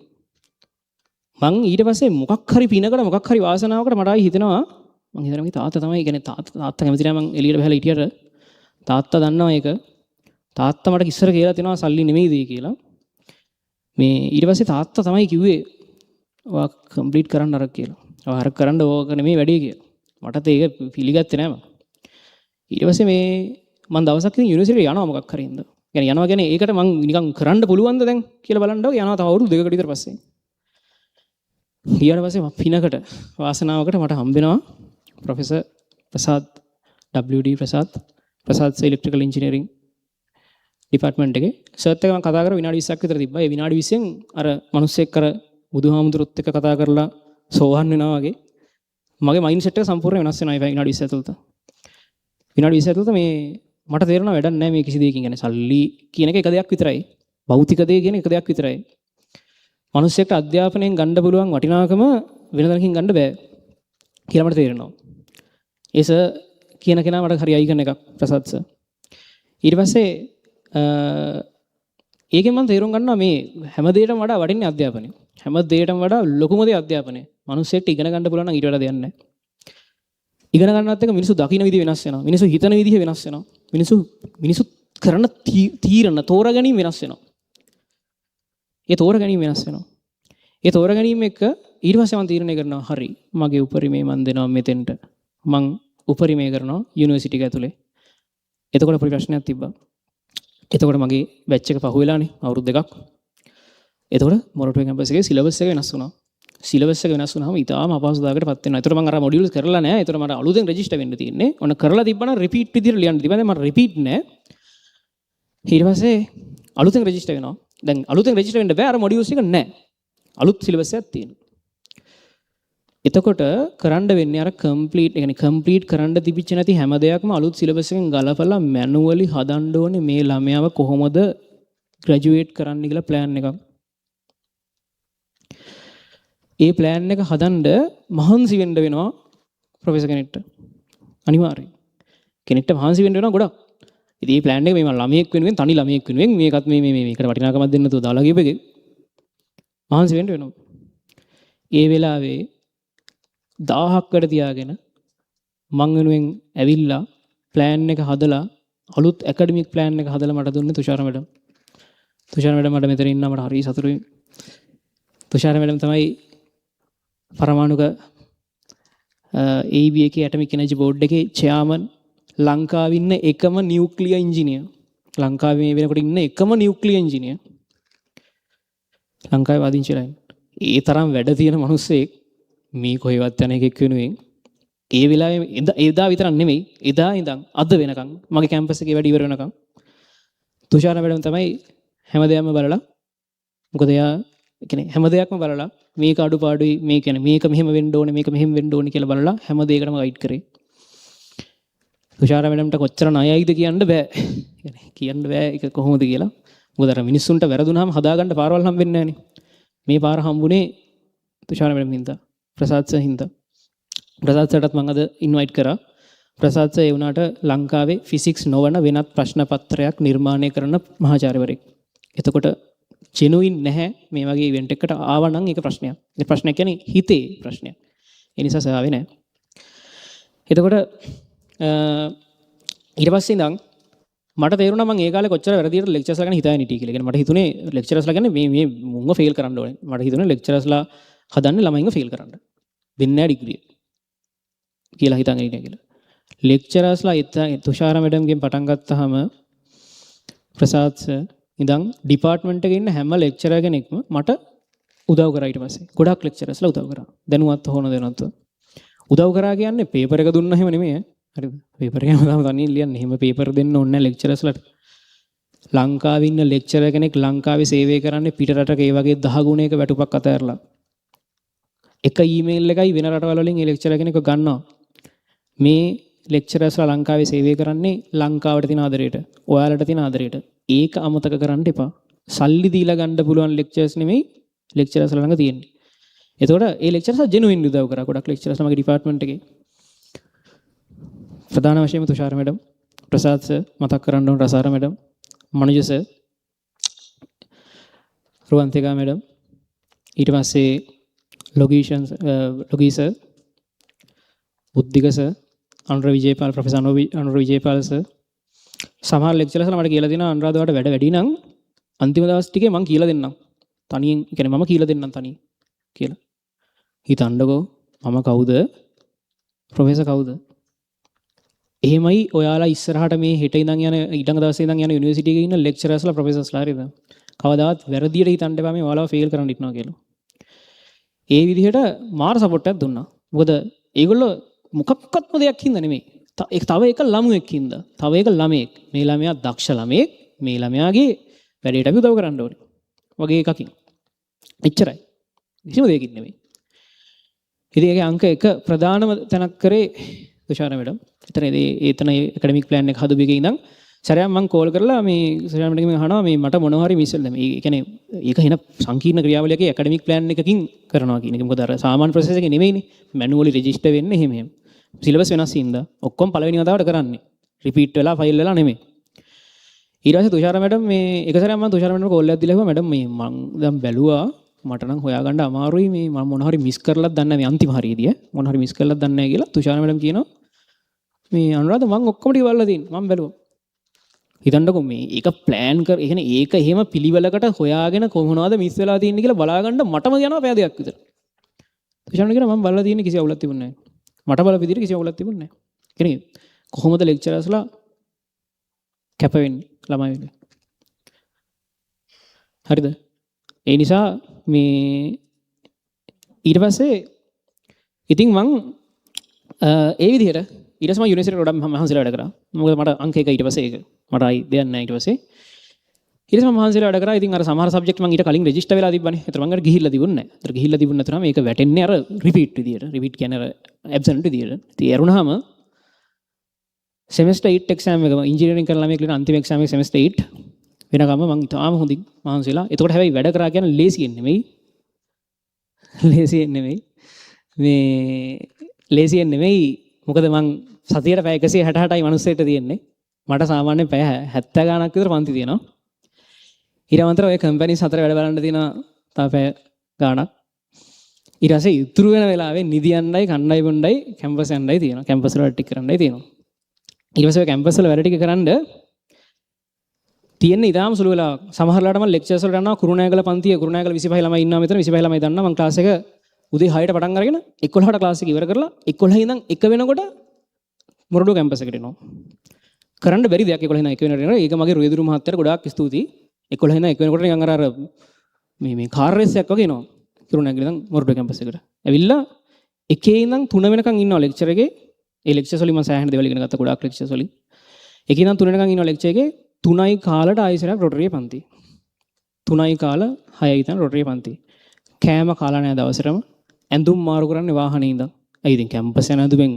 මං ඊට පස්සේ මොකක් හරි පිනකට මොකක් හරි වාසනාවකට මට ආයි හිතෙනවා මං හිතනවා මේ තාත්තා තමයි කියන්නේ තාත්තා කැමති නැහැ මං එළියට බහලා හිටියට තාත්තා දන්නවා ඒක. තාත්තා මට ඉස්සර කියලා තියෙනවා සල්ලි නෙමෙයි දෙයි කියලා. මේ ඊට පස්සේ තාත්තා තමයි කිව්වේ ඔයා කම්ප්ලීට් කරන්න අර කියලා. ඔයා අර කරන්න ඕක නෙමෙයි වැඩේ කියලා. මටත් ඒක පිළිගත්තේ නෑ මම. ඊට පස්සේ මේ මම දවසක් ඉතින් යුනිවර්සිටියට යනවා මොකක් හරි හින්දා. يعني යනවා කියන්නේ ඒකට මං නිකන් කරන්න පුළුවන්ද දැන් කියලා බලන්නව යනවා තව අවුරුදු 2කට විතර පස්සේ. ඊට පස්සේ පිනකට වාසනාවකට මට හම්බ වෙනවා professor Prasad WD Prasad electrical engineering department එකේ සර්ත් එක මම කතා කරලා විනාඩි 20ක් විතර තිබ්බා. ඒ විනාඩි 20න් අර මිනිස්සෙක් අර බුදුහාමුදුරුවොත් එක්ක කතා කරලා සෝවන් වෙනවා වගේ මගේ මයින්ඩ් සෙට් එක සම්පූර්ණ වෙනස් වෙනවා ඒ විනාඩි 20 ඇතුළත. විනාඩි 20 ඇතුළත මේ මට තේරෙනවා වැඩක් නැහැ මේ කිසි දෙයකින්. يعني සල්ලි කියන එක දෙයක් විතරයි. භෞතික දේ කියන එක දෙයක් විතරයි. මිනිස්සෙක්ට අධ්‍යාපනයෙන් ගන්න පුළුවන් වටිනාකම වෙන තැනකින් ගන්න බෑ කියලා මට තේරෙනවා. ඒ සර් කියන කෙනා මට හරි අයිකන් එකක් ප්‍රසාද් සර්. ඊට පස්සේ ඒකෙන් මම තේරුම් ගන්නවා මේ හැම දෙයකටම වඩා වටින්නේ අධ්‍යාපනය. හැම දෙයකටම වඩා ලොකුම දේ අධ්‍යාපනය. මිනිස්සෙක්ට ඉගෙන ගන්න පුළුවන් නම් ඊට වඩා දෙයක් නැහැ. ඉගෙන ගන්නවත් එක මිනිස්සු දකින්න විදිහ වෙනස් වෙනවා. මිනිස්සු හිතන විදිහ වෙනස් වෙනවා. මිනිස්සු කරන තීරණ තෝරාගැනීම වෙනස් වෙනවා. ඒ තෝරාගැනීම වෙනස් වෙනවා. ඒ තෝරාගැනීම එක ඊට පස්සේ මම තීරණය කරනවා හරි මගේ උපරිමේ මම දෙනවා මෙතෙන්ට. මම උපරිමේ කරනවා යුනිවර්සිටි එක ඇතුලේ. එතකොට පොඩි ප්‍රශ්නයක් තිබ්බා. එතකොට මගේ බැච් එක පහුවෙලානේ අවුරුදු දෙකක්. එතකොට මොරටුවේ කැම්පස් එකේ සිලබස් එක වෙනස් වුණා. සිලබස් එක වෙනස් වුණාම ඊටාම අපහසුතාවයකටපත් වෙනවා. එතකොට මම අර මොඩියුල්ස් කරලා නැහැ. එතකොට මට අලුතෙන් රෙජිස්ටර් වෙන්න තියෙන්නේ. ඔන්න කරලා තිබ්බනම් රිපීට් විදියට ලියන්න තිබ්බා. දැන් මට රිපීට් නැහැ. ඊට පස්සේ අලුතෙන් රෙජිස්ටර් වෙනවා. දැන් අලුතෙන් රෙජිස්ටර් වෙන්න බෑ අර මොඩියුල්ස් එක නැහැ. අලුත් සිලබස් එකක් තියෙනවා. එතකොට කරන්න වෙන්නේ අර කම්ප්ලීට් කරන්න තිබිච්ච නැති හැම දෙයක්ම අලුත් සිලබස් එකෙන් ගලපලා මැනුවලි හදන්න ඕනේ මේ ළමයාව කොහොමද ග්‍රැජුවේට් කරන්න කියලා ප්ලෑන් එකක්. ඒ ප්ලෑන් එක හදන්න මහන්සි වෙන්න වෙනවා ප්‍රොෆෙසර් කෙනෙක්ට. අනිවාර්යයෙන්. කෙනෙක්ට මහන්සි වෙන්න වෙනවා ගොඩක්. ඉතින් මේ ප්ලෑන් එක මේ ළමයෙක් වෙනුවෙන් තනි ළමයෙක් වෙනුවෙන් මේකත් මේකට වටිනාකමක් දෙන්න තු දාලා ගියපෙකේ මහන්සි වෙන්න වෙනවා. ඒ වෙලාවේ 1000කට තියාගෙන මං වෙනුවෙන් ඇවිල්ලා ප්ලෑන් එක හදලා අලුත් ඇකඩමික් ප්ලෑන් එක හදලා මට දුන්නේ තුෂාර මැඩම්. තුෂාර මැඩම් මට මෙතන ඉන්න මට හරි සතුටුයි. තුෂාර මැඩම් තමයි පරමාණුක AEB එකේ ඇටමික් එනර්ජි බෝඩ් එකේ චෙයාමන්. ලංකාවේ ඉන්න එකම නියුක්ලියර් ඉංජිනියර්. ලංකාවේ මේ වෙනකොට ඉන්න එකම නියුක්ලියර් ඉංජිනියර්. ලංකාවේ වදින්චිලා ඉන්න. ඒ තරම් වැඩ තියෙන මිනිස්සෙක් මේ කොහෙවත් යන එකෙක් වෙනුවෙන් ඒ වෙලාවේ එදා විතරක් නෙමෙයි එදා ඉඳන් අද වෙනකන් මගේ කැම්පස් එකේ වැඩ ඉවර වෙනකන් තුෂාර මැඩම් තමයි හැමදේම බලලා මොකද එයා කියන්නේ හැම දෙයක්ම බලලා මේක අඩුපාඩුයි මේ කියන්නේ මේක මෙහෙම වෙන්න ඕනේ මේක මෙහෙම වෙන්න ඕනේ කියලා බලලා හැම දෙයකටම ගයිඩ් කරේ. තුෂාර මැඩම්ට කොච්චර ණයයිද කියන්න බෑ. කියන්න බෑ ඒක කොහොමද කියලා. මොකද අර මිනිස්සුන්ට වැරදුනහම හදාගන්න පාරවල් හම්බෙන්නේ නැහනේ. මේ පාර හම්බුනේ තුෂාර මැඩම් හින්දා. ප්‍රසාද් සර් හින්දා. ප්‍රසාද් සර්ටත් මම අද ඉන්වයිට් කරා. ප්‍රසාද් සර් ඒ වුණාට ලංකාවේ ෆිසික්ස් නොවන වෙනත් ප්‍රශ්න පත්‍රයක් නිර්මාණය කරන මහාචාර්යවරයෙක්. එතකොට ජෙනුයින් නැහැ මේ වගේ ඉවෙන්ට් එකකට ආවා නම් ඒක ප්‍රශ්නයක්. ඒ ප්‍රශ්නයක් කියන්නේ හිතේ ප්‍රශ්නයක්. ඒ නිසා සර් ආවේ නැහැ. එතකොට ඊට පස්සේ ඉඳන් මට තේරුණා මම ඒ කාලේ කොච්චර වැරදියට ලෙක්චර්ස්ලා ගැන හිතාගෙන හිටියේ කියලා. මට හිතුනේ ලෙක්චරර්ස්ලා ගැන මේ මුංග ෆේල් කරන්න ඕනේ. මට හිතුනේ ලෙක්චරර්ස්ලා හදන්නේ ළමයින්ව ෆේල් කරන්න. දෙන්නේ නැහැ ඩිග්‍රිය. කියලා හිතාගෙන ඉන්නේ කියලා. ලෙක්චරර්ස්ලා තුෂාර මැඩම්ගෙන් පටන් ගත්තාම ප්‍රසාද් සර් ඉඳන් ඩිපාර්ට්මන්ට් එකේ ඉන්න හැම ලෙක්චරර් කෙනෙක්ම මට උදව් කරා ඊට පස්සේ. ගොඩක් ලෙක්චරර්ස්ලා උදව් කරා. දැනුවත් හොන දැනුවත්. උදව් කරා කියන්නේ පේපර් එක දුන්නා එහෙම නෙමෙයි. හරිද? පේපර් එකම තමයි ලියන්නේ. එහෙම පේපර් දෙන්න ඕනේ නැහැ ලෙක්චරර්ස්ලාට. ලංකාවේ ඉන්න ලෙක්චරර් කෙනෙක් ලංකාවේ සේවය කරන්නේ පිට රටක ඒ වගේ 10 ගුණයක වැටුපක් අතහැරලා. එක ඊමේල් එකයි වෙන රටවල වලින් ඒ ලෙක්චරර් කෙනෙක් ගන්නවා. මේ ලෙක්චරර්ස්ලා ලංකාවේ සේවය කරන්නේ ලංකාවට තියෙන ආදරයට, ඔයාලට තියෙන ආදරයට. ඒක අමතක කරන්න එපා. සල්ලි දීලා ගන්න පුළුවන් ලෙක්චර්ස් නෙමෙයි ලෙක්චරර්ස්ලා ළඟ තියෙන්නේ. එතකොට ඒ ලෙක්චරර්ස්ලා ජෙනුයින් උදව් කරා. ගොඩක් ලෙක්චරර්ස්ලා මගේ ඩිපාර්ට්මන්ට් එකේ. ප්‍රධාන වශයෙන්ම තුෂාර මැඩම්, ප්‍රසාද් සර් මතක් කරන්න ඕන Rasara madam, Manuja sir, Ruwanthika madam, ඊට පස්සේ Logi sir, Buddhika sir, Anura Wijepala professor Anura Wijepala sir. සමහර ලෙක්චරර්ස්ලා මට කියලා දෙනවා අනුරාධ ඔයාලට වැඩ වැඩි නම් අන්තිම දවස් ටිකේ මම කියලා දෙන්නම්. තනියෙන් කියන්නේ මම කියලා දෙන්නම් තනියෙන් කියලා. හිතන්නකෝ මම කවුද? ප්‍රොෆෙසර් කවුද? එහෙමයි ඔයාලා ඉස්සරහට මේ හෙට ඉඳන් යන ඊළඟ දවසේ ඉඳන් යන යුනිවර්සිටි එකේ ඉන්න ලෙක්චරර්ස්ලා ප්‍රොෆෙසර්ස්ලා හරිද? කවදාවත් වැරදියට හිතන්න එපා මේ ඔයාලව ෆේල් කරන්න ඉන්නවා කියලා. ඒ විදිහට මාර සපෝට් එකක් දුන්නා. මොකද ඒගොල්ලෝ මොකක්වත්ම දෙයක් හින්දා නෙමෙයි. තව එක ළමුවෙක් හින්දා. තව එක ළමයෙක්. මේ ළමයා දක්ෂ ළමයෙක්. මේ ළමයාගේ වැඩේට අපි උදව් කරන්න ඕනේ. වගේ එකකින්. එච්චරයි. කිසිම දෙයකින් නෙමෙයි. ඉතින් ඒකේ අංක 1 ප්‍රධානම තැනක් කරේ තුෂාර මැඩම්. එතන ඇකඩමික් ප්ලෑන් එක හදපු එකේ ඉඳන් සරයක් මම කෝල් කරලා මේ තුෂාර මැඩම්ගෙන් අහනවා මේ මට මොනවා හරි මිස් වෙලා මේ කියන්නේ ඒක වෙන සංකීර්ණ ක්‍රියාවලියක ඇකඩමික් ප්ලෑන් එකකින් කරනවා කියන එක. මොකද අර සාමාන්‍ය ප්‍රොසෙස් එකේ නෙමෙයිනේ. මැනුවලි රෙජිස්ටර් වෙන්නේ එහෙම. සිලබස් වෙනස් හින්දා ඔක්කොම පළවෙනි වතාවට කරන්නේ. රිපීට් වෙලා ෆයිල් වෙලා නෙමෙයි. ඊට පස්සේ තුෂාර මැඩම් මේ එක සැරයක් මම තුෂාර මැඩම්ට කෝල් එකක් දීලා කිව්වා මැඩම් මේ මම දැන් බැලුවා මට නම් හොයාගන්න අමාරුයි මේ මම මොන හරි මිස් කරලාත් දන්නේ නැහැ මේ අන්තිම හරියදී මොන හරි මිස් කරලාත් දන්නේ නැහැ කියලා තුෂාර මැඩම් කියනවා මේ අනුරාධ මම ඔක්කොම ටික බලලා තියෙනවා මම බැලුවා. හිතන්නකෝ මේ ඒක ප්ලෑන් කර ඒ කියන්නේ ඒක එහෙම පිළිවෙලකට හොයාගෙන කොහොමනවද මිස් වෙලා තියෙන්නේ කියලා බලාගන්න මටම යනවා පැය දෙකක් විතර. තුෂාර මැඩම් කියනවා මම බලලා තියෙන්නේ කිසි අවුලක් තිබුණේ නැහැ. මට බල විදිහට කිසි අවුලක් තිබුණේ නැහැ. කියන්නේ කොහොමද ලෙක්චරර්ස්ලා කැප වෙන්නේ ළමයි වෙන්නේ. හරිද? ඒ නිසා මේ ඊට පස්සේ ඉතින් මං ඒ විදිහට ඊට පස්සේ මම යුනිවර්සිටියට ගොඩක් මහන්සිලා වැඩ කරා. මොකද මට අංක 1 ඊට පස්සේ ඒක මට ආයි දෙයක් නැහැ ඊට පස්සේ. ඊට පස්සේ මම මහන්සිලා වැඩ කරා. ඉතින් අර සමහර සබ්ජෙක්ට් මම ඊට කලින් රෙජිස්ටර් වෙලා තිබ්බනේ. ඒතර මම ගිහිල්ලා තිබුණේ නැහැ. ඒතර ගිහිල්ලා තිබුණ නැතුනම මේක වැටෙන්නේ අර රිපීට් විදියට. රිපීට් කියන්නේ අර ඇබ්සන්ට් විදියට. ඉතින් එරුණාම සෙමෙස්ටර් 8 එක්සෑම් එක ඉංජිනේරින් කරන ළමයෙක් ලියන අන්තිම එක්සෑම් එක සෙමෙස්ටර් 8 වෙනකම්ම මම ඊටාම හොඳින් මහන්සිලා. ඒතකොට හැබැයි වැඩ කරා කියන්නේ ලේසියෙන් නෙමෙයි. ලේසියෙන් නෙමෙයි. මේ ලේසියෙන් නෙමෙයි. මොකද මං සතියට පැය 168යි මිනිස්සෙට තියෙන්නේ. මට සාමාන්‍යයෙන් පැය 70 ගාණක් විතර පන්ති තියෙනවා. ඊට අමතරව ඔය කම්පැනිස් 4 වැඩ බලන්න තියෙනවා තව පැය ගාණක්. ඊට පස්සේ ඉතුරු වෙන වෙලාවේ නිදියන්නයි කණ්ඩායි බොණ්ඩයි කැම්පස් යන්නයි තියෙනවා. කැම්පස් වල ටික කරන්නයි තියෙනවා. ඊට පස්සේ කැම්පස් වල වැඩ ටික කරන්ඩ තියෙන ඉතාලම සුළු වෙලා සමහරලාට මම ලෙක්චර්ස් වලට යනවා කුරුණෑගල පන්තිය කුරුණෑගල 25 ළමයි ඉන්නවා මෙතන 25 ළමයි දන්නා මම ක්ලාස් එක උදේ 6ට පටන් අරගෙන 11ට ක්ලාස් එක ඉවර කරලා 11 ඉඳන් 1 වෙනකොට මොරඩුව කැම්පස් එකට එනවා. කරන්න බැරි දෙයක් 11 ඉඳන් 1 වෙනකොට එනවා. ඒක මගේ රුවේදුරු මහත්තයාට ගොඩාක් ස්තුතියි. 11 ඉඳන් 1 වෙනකොට නිකන් අර මේ කාර් රේස් එකක් වගේ එනවා. කුරුණෑගල ඉඳන් මොරඩුව කැම්පස් එකට. ඇවිල්ලා 1 ඉඳන් 3 වෙනකන් ඉන්නවා ලෙක්චර් එකේ. ඒ ලෙක්චර්ස් වලින් මම සෑහෙන දේවල් ඉගෙන ගත්තා ගොඩාක් ලෙක්චර්ස් වලින්. 1 ඉඳන් 3 වෙනකන් ඉන්නවා ලෙක්චර් එකේ 3යි කාලට ආයෙසරක් රොටරිය පන්ති. 3යි කාල 6යි තන රොටරිය පන්ති. කෑම කාලා නෑ දවසටම. ඇඳුම් මාරු කරන්නේ වාහනේ ඉඳන්. ඇයි ඉතින් කැම්පස් යන ඇඳුමෙන්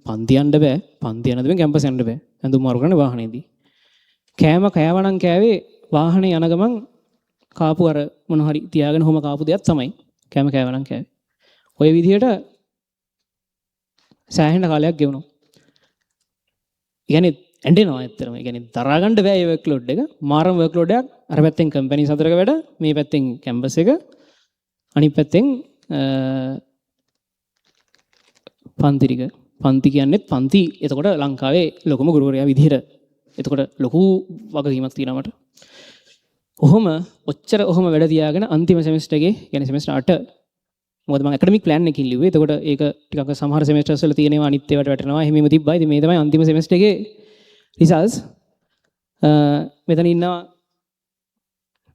පන්ති යන්න බෑ. පන්ති යන ඇඳුමෙන් කැම්පස් යන්න බෑ. ඇඳුම් මාරු කරන්නේ වාහනේදී. කෑම කෑවනම් කෑවේ වාහනේ යන ගමන් කාපු අර මොන හරි තියාගෙන හොම කාපු දෙයක් තමයි. කෑම කෑවනම් කෑවේ. ඔය විදිහට සෑහෙන කාලයක් ගෙවුණා. يعني ඇඬෙනවා ඇත්තටම. ඒ කියන්නේ දරා ගන්න බෑ මේ වර්ක් ලෝඩ් එක. මාරම වර්ක් ලෝඩ් එකක්. අර පැත්තෙන් කම්පැනි හතරක වැඩ, මේ පැත්තෙන් කැම්පස් එක, අනිත් පැත්තෙන් පන්ති ටික. පන්ති කියන්නේත් පන්ති. එතකොට ලංකාවේ ලොකුම ගුරුවරයා විදිහට. එතකොට ලොකු වගකීමක් තියෙනවා මට. ඔහොම වැඩ තියාගෙන අන්තිම සෙමිස්ටර් එකේ, يعني සෙමිස්ටර් 8 මොකද මම ඇකඩමික් ප්ලෑන් එකකින් ලිව්වේ. එතකොට ඒක ටිකක් සමහර සෙමිස්ටර්ස් වල තියෙනවා අනිත් ඒවාට වැටෙනවා. එහෙමම තිබ්බා. ඉතින් මේ තමයි අන්තිම සෙමිස්ටර් එකේ රිසල්ට්ස්. මෙතන ඉන්නවා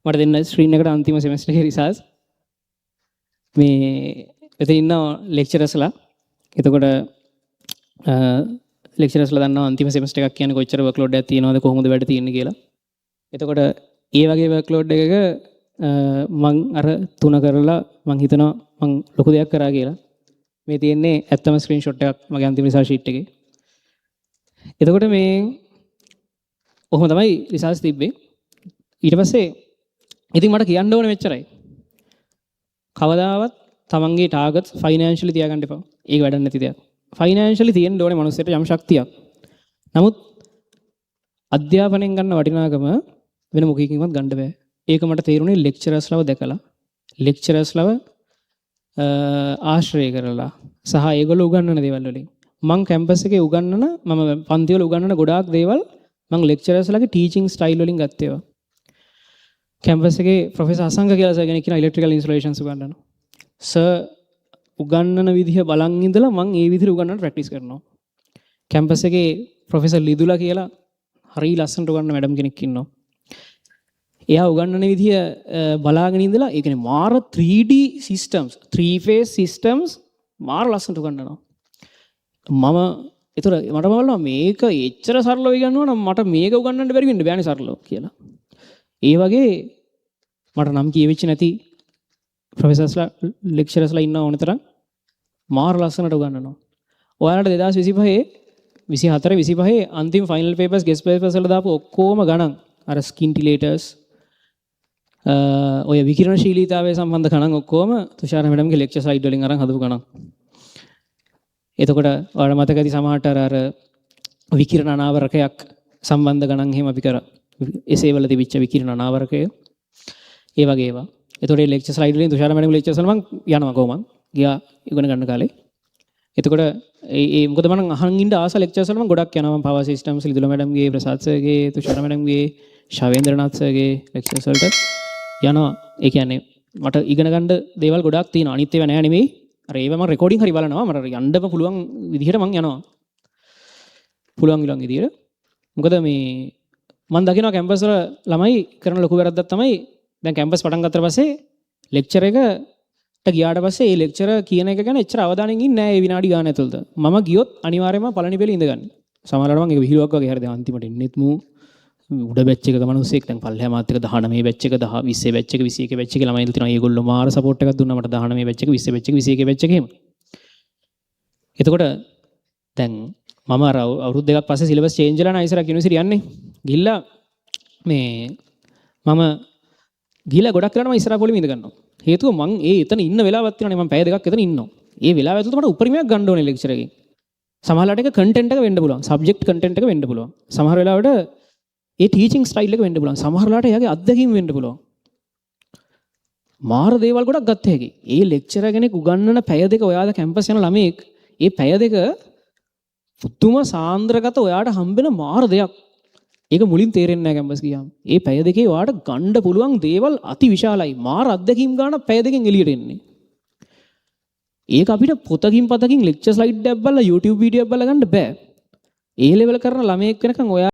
මට දෙන්න ස්ක්‍රීන් එකට අන්තිම සෙමිස්ටර් එකේ රිසල්ට්ස්. මේ මෙතන ඉන්නවා ලෙක්චරර්ස්ලා. එතකොට ලෙක්චරර්ස්ලා දන්නවා අන්තිම සෙමිස්ටර් එකක් කියන්නේ කොච්චර වර්ක් ලෝඩ් එකක් තියෙනවද කොහොමද වැඩ තියෙන්නේ කියලා. එතකොට ඒ වගේ වර්ක් ලෝඩ් එකක මං අර 3 කරලා මං හිතනවා මං ලොකු දෙයක් කරා කියලා. මේ තියෙන්නේ ඇත්තම ස්ක්‍රීන්ෂොට් එකක් මගේ අන්තිම රිසල්ට් ෂීට් එකේ. එතකොට මේ ඔහොම තමයි රිසල්ට්ස් තිබ්බේ. ඊට පස්සේ ඉතින් මට කියන්න ඕනේ මෙච්චරයි. කවදාවත් තමන්ගේ ටාගට්ස් ෆයිනෑන්ෂියලි තියාගන්න එපා. ඒක වැඩක් නැති දෙයක්. ෆයිනෑන්ෂියලි තියෙන්න ඕනේ මනුස්සයට යම් ශක්තියක්. නමුත් අධ්‍යාපනයෙන් ගන්න වටිනාකම වෙන මොකකින්වත් ගන්න බෑ. ඒක මට තේරුණේ ලෙක්චරර්ස්ලව දැකලා, ලෙක්චරර්ස්ලව ආශ්‍රය කරලා සහ ඒගොල්ලෝ උගන්වන දේවල් වලින්. මම කැම්පස් එකේ උගන්වන මම පන්ති වල උගන්වන ගොඩාක් දේවල් මම ලෙක්චරර්ස්ලාගේ ටීචින් ස්ටයිල් වලින් ගත්තේවා. කැම්පස් එකේ ප්‍රොෆෙසර් අසංක කියලා සර් කෙනෙක් ඉන්නවා ඉලෙක්ට්‍රිකල් ඉන්ස්ටලේෂන්ස් උගන්වනවා. සර් උගන්වන විදිහ බලන් ඉඳලා මම ඒ විදිහට උගන්වන්න ප්‍රැක්ටිස් කරනවා. කැම්පස් එකේ ප්‍රොෆෙසර් ලිදුලා කියලා හරි ලස්සනට උගන්වන මැඩම් කෙනෙක් ඉන්නවා. එයා උගන්වන විදිහ බලාගෙන ඉඳලා ඒ කියන්නේ මාර 3D systems 3 phase systems මාර ලස්සනට උගන්වනවා. මම ඒතර මට බලනවා මේක එච්චර සරලව ඉගෙනනවා නම් මට මේක උගන්වන්න බැරි වෙන්න බෑනේ සරලව කියලා. ඒ වගේ මට නම් කියෙවිච්ච නැති ප්‍රොෆෙසර්ස්ලා ලෙක්චරර්ස්ලා ඉන්නවා ඕන තරම් මාර ලස්සනට උගන්වනවා. ඔයාලට 2025 24 25 අන්තිම ෆයිනල් පේපර්ස් ගෙස්ට් පේපර්ස් වල දාපු ඔක්කොම ගණන් අර ස්කින්ටිලේටර්ස් ඔය විකිරණශීලීතාවය සම්බන්ධ ගණන් ඔක්කොම තුෂාර මැඩම්ගේ ලෙක්චර් සයිඩ් වලින් අරන් හදපු ගණන්. එතකොට ඔයාලට මතක ඇති සමහරට අර විකිරණ අනාවරකයක් සම්බන්ධ ගණන් එහෙම අපි කරා. එසේ වල තිබිච්ච විකිරණ අනාවරකය ඒ වගේ ඒවා. එතකොට මේ ලෙක්චර් ස්ලයිඩ් වලින් තුෂාර මැඩම්ගේ ලෙක්චර්ස් වල මම යනවා කොහොමද? ගියා ඉගෙන ගන්න කාලේ. එතකොට ඒ මොකද මම අහන් ඉන්න ආස ලෙක්චර්ස් වල මම ගොඩක් යනවා. මම පවර් සිස්ටම්ස් ලිදුලා මැඩම්ගේ, ප්‍රසාද් සර්ගේ, තුෂාර මැඩම්ගේ, ශවේන්ද්‍රනාත් සර්ගේ ලෙක්චර්ස් වලට යනවා. ඒ කියන්නේ මට ඉගෙන ගන්න දේවල් ගොඩක් තියෙනවා. අනිත් ඒවා නෑ නෙමෙයි. අර ඒව මම රෙකෝඩින් හරි බලනවා. මට යන්නම පුළුවන් විදිහට මම යනවා. පුළුවන් විදිහට. මොකද මේ මම දකිනවා කැම්පස් වල ළමයි කරන ලොකු වැරද්දක් තමයි දැන් කැම්පස් පටන් ගත්තට පස්සේ ලෙක්චර් එකට ගියාට පස්සේ ඒ ලෙක්චර් කියන එක ගැන එච්චර අවධානයෙන් ඉන්නේ නැහැ ඒ විනාඩි ගාන ඇතුළත. මම ගියොත් අනිවාර්යයෙන්ම පළවෙනි පෙළේ ඉඳගන්නේ. සමහරවිට මම ඒක විහිළුවක් වගේ හරි දැන් අන්තිමට එන්නෙත් මූ උඩ බැච් එකක මිනිස්සෙක් දැන් පල්ලෙහා මාත් එක 19 බැච් එක 20 20 බැච් එක 21 බැච් එක ළමයි තියෙනවා. ඒගොල්ලෝ මාර සපෝට් එකක් දුන්නා මට 19 බැච් එක 20 බැච් එක 21 බැච් එක එහෙම. එතකොට දැන් මම අර අවුරුදු දෙකක් පස්සේ සිලබස් චේන්ජ් වෙලා නයිසරක් යුනිවර්සිටි යන්නේ. ගිහිල්ලා මේ මම ගිහිල්ලා ගොඩක් වෙලාවට මම ඉස්සරහ පොලිමේ ඉඳ ගන්නවා. හේතුව මං එතන ඉන්න වෙලාවක් තියෙනවානේ මම පැය දෙකක් එතන ඉන්නවා. ඒ වෙලාව ඇතුළත මට උපරිමයක් ගන්න ඕනේ ලෙක්චර් එකෙන්. සමහරවිට ඒක කන්ටෙන්ට් එක වෙන්න පුළුවන්. සබ්ජෙක්ට් කන්ටෙන්ට් එක වෙන්න පුළුවන්. සමහර වෙලාවට ඒ ටීචින් ස්ටයිල් එක වෙන්න පුළුවන්. සමහර වෙලාවට එයාගේ අත්දැකීම් වෙන්න පුළුවන්. මාර දේවල් ගොඩක් ගත්ත හැකි. ඒ ලෙක්චරර් කෙනෙක් උගන්වන පැය දෙක ඔයාද කැම්පස් යන ළමෙක් ඒ පැය දෙක පුදුම සාන්ද්‍රගත ඔයාට හම්බෙන මාර දෙයක්. ඒක මුලින් තේරෙන්නේ නැහැ කැම්පස් ගියාම. ඒ පැය දෙකේ ඔයාලට ගන්න පුළුවන් දේවල් අති විශාලයි. මාර අත්දැකීම් ගන්න පැය දෙකෙන් එළියට එන්නේ. ඒක අපිට පොතකින් පතකින් ලෙක්චර් ස්ලයිඩ් එකක් බලලා YouTube වීඩියෝ එකක් බලලා ගන්න බෑ. ඒ ලෙවල් කරන ළමයෙක් වෙනකන් ඔයා